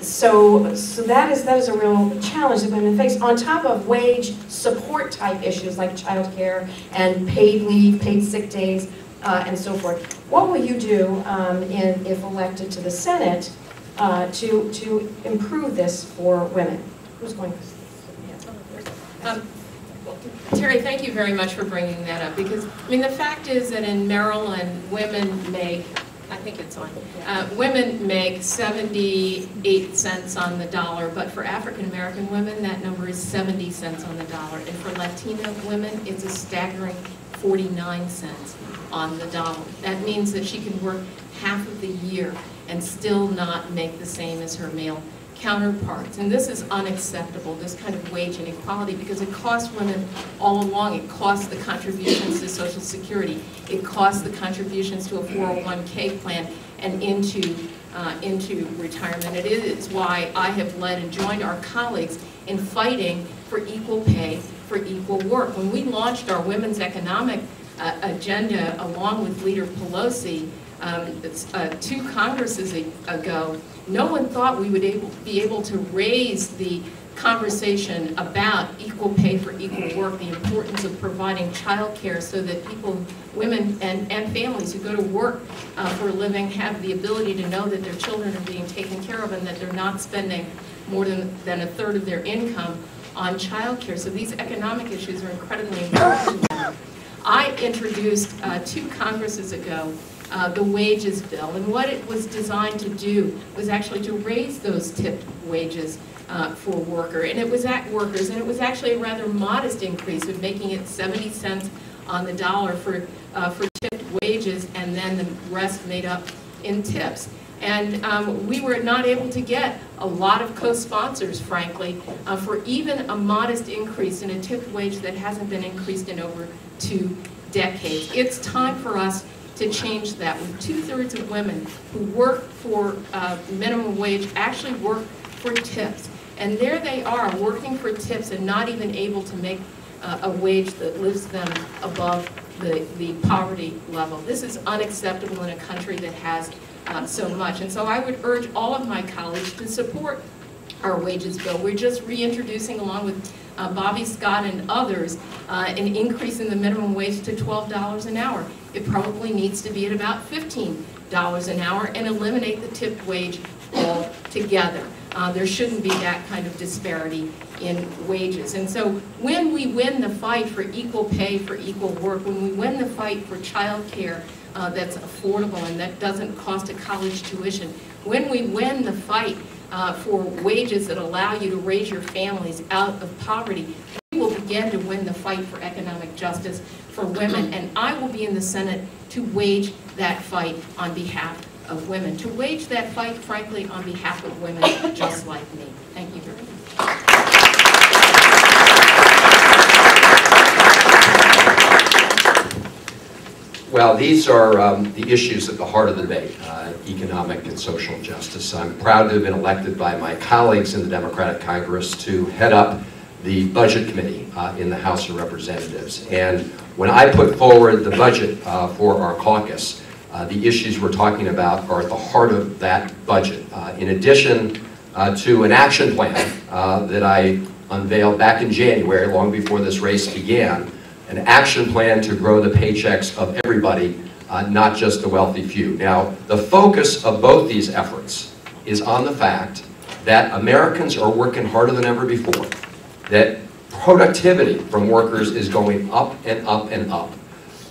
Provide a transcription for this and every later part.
So that is a real challenge that women face, on top of wage support type issues like childcare and paid leave, paid sick days, and so forth. What will you do if elected to the Senate to improve this for women? Who's going first? Terry, thank you very much for bringing that up, because I mean the fact is that in Maryland women make, I think it's on, women make 78 cents on the dollar, but for African American women that number is 70 cents on the dollar, and for Latina women it's a staggering 49 cents on the dollar. That means that she can work half of the year and still not make the same as her male counterparts. And this is unacceptable, this kind of wage inequality, because it costs women all along. It costs the contributions to Social Security. It costs the contributions to a 401k plan and into retirement. It is why I have led and joined our colleagues in fighting for equal pay for equal work. When we launched our women's economic agenda along with Leader Pelosi 2 Congresses ago, no one thought we would be able to raise the conversation about equal pay for equal work, the importance of providing child care so that people, women and families who go to work for a living have the ability to know that their children are being taken care of and that they're not spending more than a third of their income on child care. So these economic issues are incredibly important. I introduced 2 Congresses ago the wages bill, and what it was designed to do was actually to raise those tipped wages for workers, and it was actually a rather modest increase of making it 70 cents on the dollar for tipped wages, and then the rest made up in tips. And we were not able to get a lot of co-sponsors, frankly, for even a modest increase in a tipped wage that hasn't been increased in over 2 decades. It's time for us to change that, with 2/3 of women who work for minimum wage actually work for tips. And there they are, working for tips and not even able to make a wage that lifts them above the poverty level. This is unacceptable in a country that has so much. And so I would urge all of my colleagues to support our wages bill. We're just reintroducing, along with Bobby Scott and others, an increase in the minimum wage to $12 an hour. It probably needs to be at about $15 an hour, and eliminate the tipped wage altogether. There shouldn't be that kind of disparity in wages. And so when we win the fight for equal pay for equal work, when we win the fight for child care that's affordable and that doesn't cost a college tuition, when we win the fight for wages that allow you to raise your families out of poverty, we will begin to win the fight for economic justice for women. And I will be in the Senate to wage that fight on behalf of women, to wage that fight, frankly, on behalf of women just like me. Thank you very much. Well, these are the issues at the heart of the debate, economic and social justice. I'm proud to have been elected by my colleagues in the Democratic Congress to head up the Budget Committee in the House of Representatives. And when I put forward the budget for our caucus, the issues we're talking about are at the heart of that budget. In addition to an action plan that I unveiled back in January, long before this race began, an action plan to grow the paychecks of everybody, not just the wealthy few. Now, the focus of both these efforts is on the fact that Americans are working harder than ever before, that productivity from workers is going up and up and up,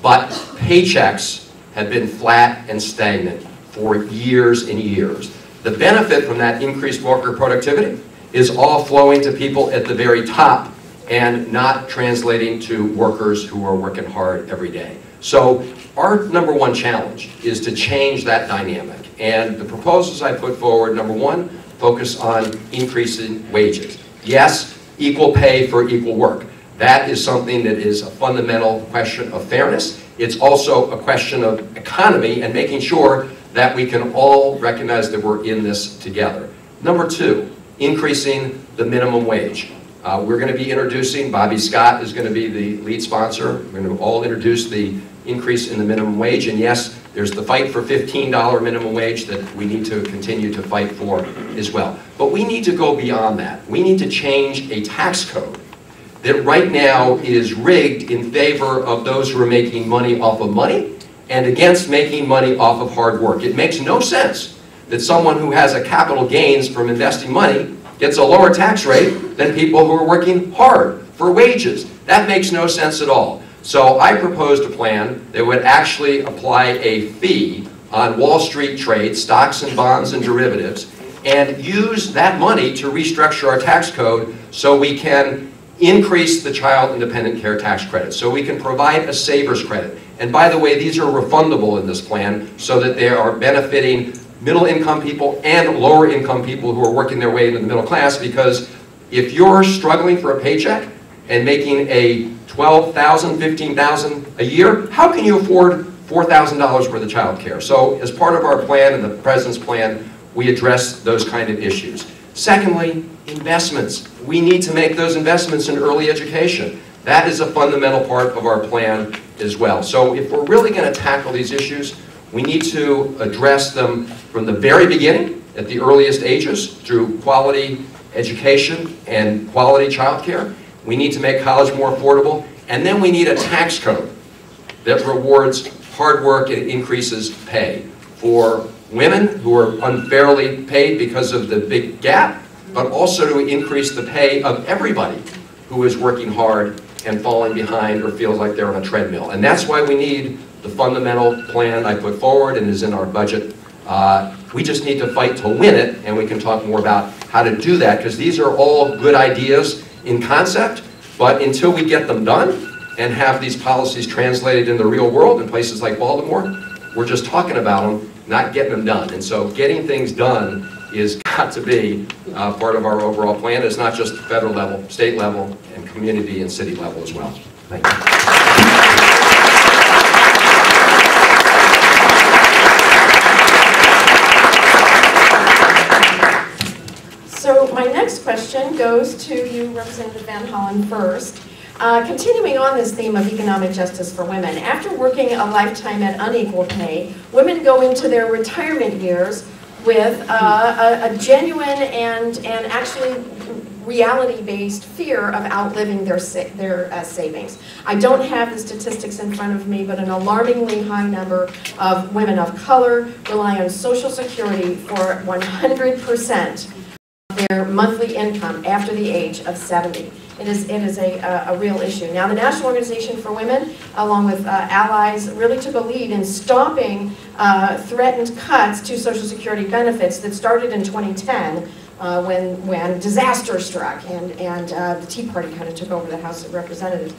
but paychecks have been flat and stagnant for years and years. The benefit from that increased worker productivity is all flowing to people at the very top and not translating to workers who are working hard every day. So our number one challenge is to change that dynamic. And the proposals I put forward, number one, focus on increasing wages. Yes, equal pay for equal work. That is something that is a fundamental question of fairness. It's also a question of economy and making sure that we can all recognize that we're in this together. Number two, increasing the minimum wage. We're going to be introducing, Bobby Scott is going to be the lead sponsor. We're going to all introduce the increase in the minimum wage. And yes, There's the fight for $15 minimum wage that we need to continue to fight for as well. But we need to go beyond that. We need to change a tax code that right now is rigged in favor of those who are making money off of money and against making money off of hard work. It makes no sense that someone who has a capital gains from investing money gets a lower tax rate than people who are working hard for wages. That makes no sense at all. So I proposed a plan that would actually apply a fee on Wall Street trade, stocks and bonds and derivatives, and use that money to restructure our tax code so we can increase the child independent care tax credit, so we can provide a saver's credit. And by the way, these are refundable in this plan so that they are benefiting middle income people and lower income people who are working their way into the middle class, because if you're struggling for a paycheck and making a $12,000, $15,000 a year, how can you afford $4,000 worth of child care? So as part of our plan and the President's plan, we address those kind of issues. Secondly, investments. We need to make those investments in early education. That is a fundamental part of our plan as well. So if we're really going to tackle these issues, we need to address them from the very beginning, at the earliest ages, through quality education and quality child care. We need to make college more affordable, and then we need a tax code that rewards hard work and increases pay for women who are unfairly paid because of the big gap, but also to increase the pay of everybody who is working hard and falling behind or feels like they're on a treadmill. And that's why we need the fundamental plan I put forward and is in our budget. We just need to fight to win it, and we can talk more about how to do that, because these are all good ideas in concept, but until we get them done and have these policies translated in the real world in places like Baltimore, we're just talking about them, not getting them done. And so getting things done is got to be part of our overall plan. It's not just federal level, state level, and community and city level as well. Thank you. So my next question goes to you, Representative Van Hollen, first. Continuing on this theme of economic justice for women, after working a lifetime at unequal pay, women go into their retirement years with a genuine and actually reality-based fear of outliving their savings. I don't have the statistics in front of me, but an alarmingly high number of women of color rely on Social Security for 100% of their monthly income after the age of 70. It is a real issue. Now, the National Organization for Women, along with allies, really took a lead in stopping threatened cuts to Social Security benefits that started in 2010 when disaster struck and the Tea Party kind of took over the House of Representatives.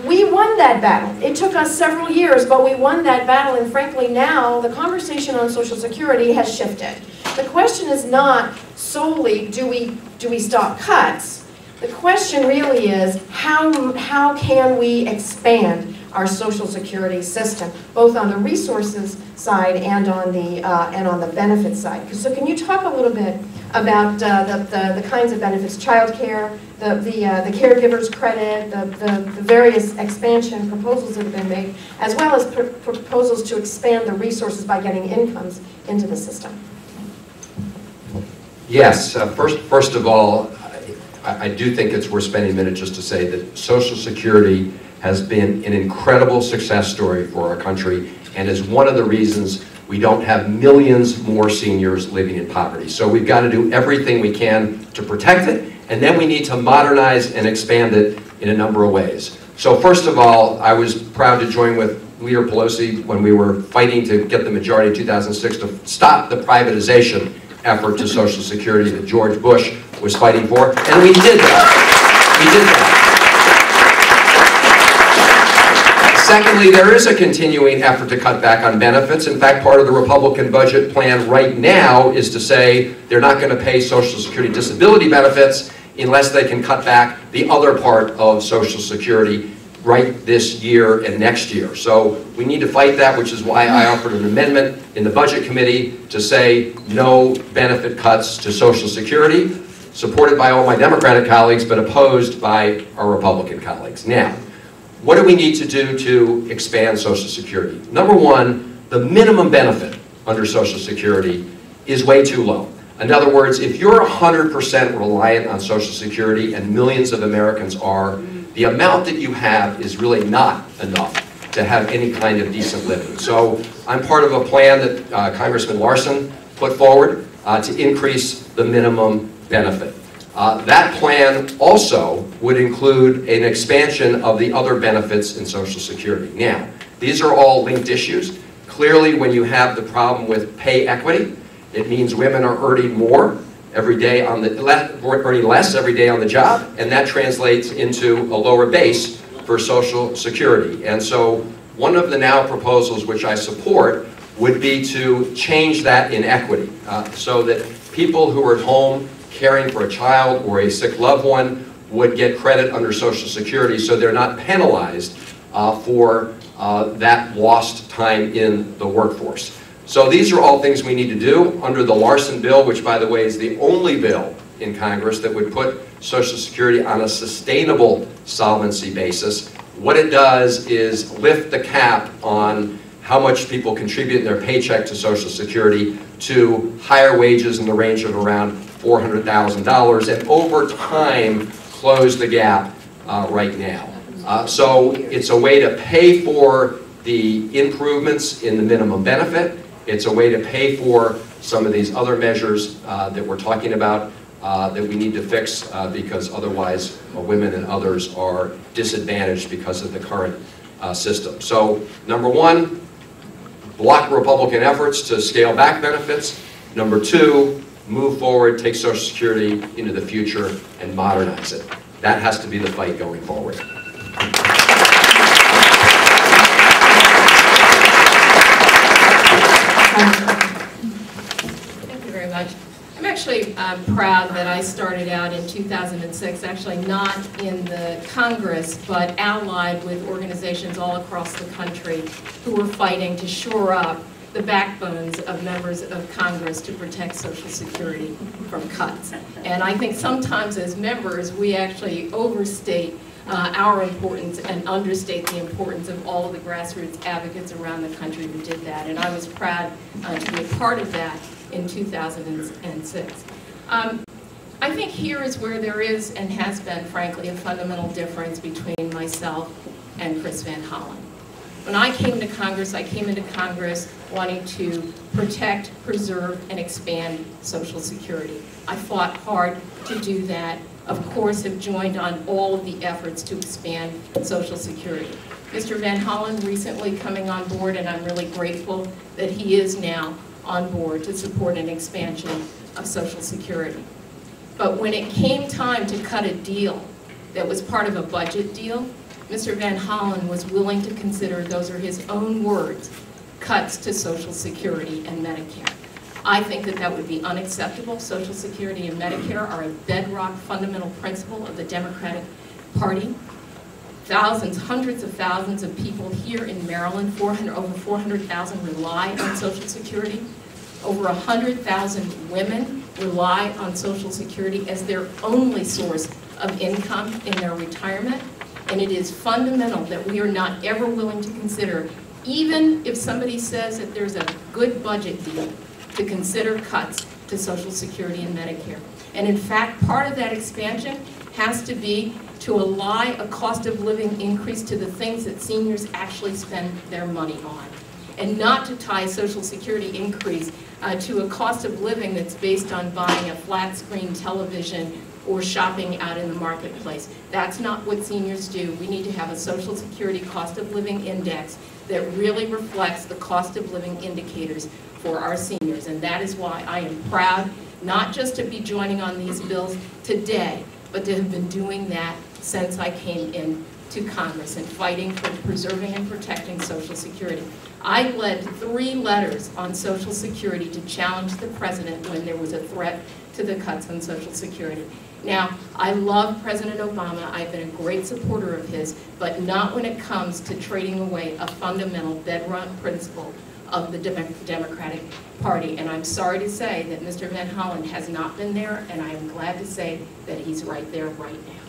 We won that battle. It took us several years, but we won that battle, and frankly now the conversation on Social Security has shifted. The question is not solely do we stop cuts. The question really is how can we expand our Social Security system, both on the resources side and on the benefits side. So can you talk a little bit about the kinds of benefits, child care, the caregiver's credit, the various expansion proposals that have been made, as well as proposals to expand the resources by getting incomes into the system? Yes, first of all, I do think it's worth spending a minute just to say that Social Security has been an incredible success story for our country and is one of the reasons we don't have millions more seniors living in poverty. So we've got to do everything we can to protect it, and then we need to modernize and expand it in a number of ways. So first of all, I was proud to join with Leader Pelosi when we were fighting to get the majority in 2006 to stop the privatization effort to Social Security that George Bush was fighting for, and we did that. We did that. Secondly, there is a continuing effort to cut back on benefits. In fact, part of the Republican budget plan right now is to say they're not going to pay Social Security disability benefits unless they can cut back the other part of Social Security right this year and next year. So we need to fight that, which is why I offered an amendment in the Budget Committee to say no benefit cuts to Social Security, supported by all my Democratic colleagues, but opposed by our Republican colleagues. Now, what do we need to do to expand Social Security? Number one, the minimum benefit under Social Security is way too low. In other words, if you're 100% reliant on Social Security, and millions of Americans are, the amount that you have is really not enough to have any kind of decent living. So I'm part of a plan that Congressman Larson put forward to increase the minimum benefit. That plan also would include an expansion of the other benefits in Social Security. Now, these are all linked issues. Clearly, when you have the problem with pay equity, it means women are earning more every day on the earning less every day on the job, and that translates into a lower base for Social Security. And so, one of the now proposals which I support would be to change that inequity so that people who are at home caring for a child or a sick loved one would get credit under Social Security, so they're not penalized for that lost time in the workforce. So these are all things we need to do under the Larson bill, which, by the way, is the only bill in Congress that would put Social Security on a sustainable solvency basis. What it does is lift the cap on how much people contribute in their paycheck to Social Security to higher wages in the range of around $400,000, and over time close the gap right now. So it's a way to pay for the improvements in the minimum benefit. It's a way to pay for some of these other measures that we're talking about that we need to fix because otherwise women and others are disadvantaged because of the current system. So number one, block Republican efforts to scale back benefits. Number two, move forward, take Social Security into the future and modernize it. That has to be the fight going forward. Thank you very much. I'm actually proud that I started out in 2006, actually not in the Congress, but allied with organizations all across the country who were fighting to shore up the backbones of members of Congress to protect Social Security from cuts. And I think sometimes as members, we actually overstate our importance and understate the importance of all of the grassroots advocates around the country who did that. And I was proud to be a part of that in 2006. I think here is where there is and has been, frankly, a fundamental difference between myself and Chris Van Hollen. When I came to Congress, I came into Congress wanting to protect, preserve, and expand Social Security. I fought hard to do that. Of course, have joined on all of the efforts to expand Social Security. Mr. Van Hollen recently coming on board, and I'm really grateful that he is now on board to support an expansion of Social Security. But when it came time to cut a deal that was part of a budget deal, Mr. Van Hollen was willing to consider, those are his own words, cuts to Social Security and Medicare. I think that that would be unacceptable. Social Security and Medicare are a bedrock fundamental principle of the Democratic Party. Thousands, hundreds of thousands of people here in Maryland, over 400,000 rely on Social Security. Over 100,000 women rely on Social Security as their only source of income in their retirement. And it is fundamental that we are not ever willing to consider, even if somebody says that there's a good budget deal, to consider cuts to Social Security and Medicare. And in fact, part of that expansion has to be to ally a cost of living increase to the things that seniors actually spend their money on, and not to tie Social Security increase to a cost of living that's based on buying a flat screen television or shopping out in the marketplace. That's not what seniors do. We need to have a Social Security cost of living index that really reflects the cost of living indicators for our seniors. And that is why I am proud not just to be joining on these bills today, but to have been doing that since I came into Congress and fighting for preserving and protecting Social Security. I led 3 letters on Social Security to challenge the president when there was a threat to the cuts on Social Security. Now, I love President Obama. I've been a great supporter of his, but not when it comes to trading away a fundamental bedrock principle of the Democratic Party. And I'm sorry to say that Mr. Van Hollen has not been there, and I am glad to say that he's right there right now.